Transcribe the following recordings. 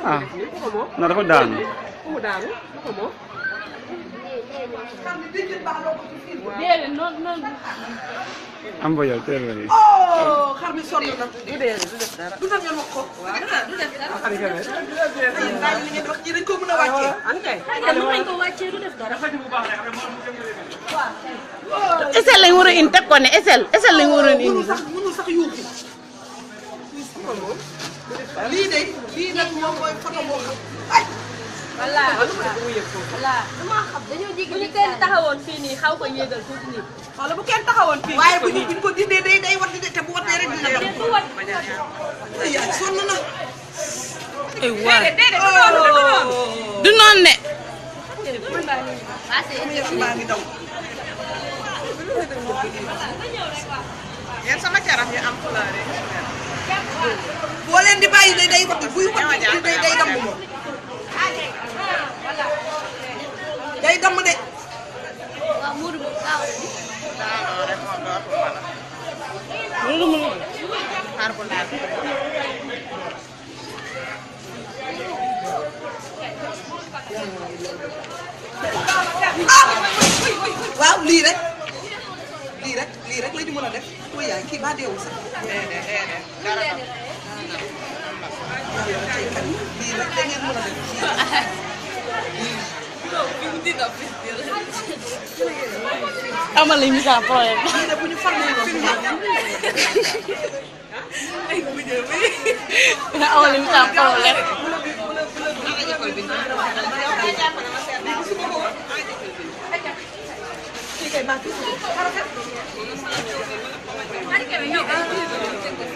Ah, na dafa daan. Am ba yow teel la oh xar mi sonn na. du dee du def dara. du tax ngeen wax ko. du def dara. li ngeen wax ci dañ ko mën a wàccee. dañ ko wàccee du def dara. Esel lañ war a indi teg ko ne esel lañ war a indi. mënul sax yuuxu. lii de lii nag moom mooy photo boo xam. ay. voilà dama xam dañoo jéggi bu ñu kenn taxawoon fii nii xaw ko yéegal tuuti nii. wala bu kenn taxawoon fii. waaye bu ñu ko dindee day wat te bu watee rek dina dem. bu wat ay yaay sonn na. ay waay du noonu ne. maa ngi daw. yéen sama carax yi am couleur yi. boo leen di bàyyi day wat buy wat day damm moom. day damm de. waaw muur bu gaaw loolu mën na xaar ko laal. waaw lii rek la ñu mën a def. mooy yaay kii ba deewul sax. lii rek da ngeen mën a def. amal nañu mise en problème. lii de bu ñu farlee noonu. amal nañu mise en problème.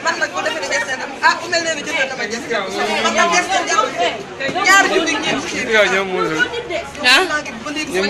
man nag boo defee ne gerte ah ku mel ne jëndal dama gerte. man nag gerte ñaari junni ñeent. Ñoom musul. ah. Ñoom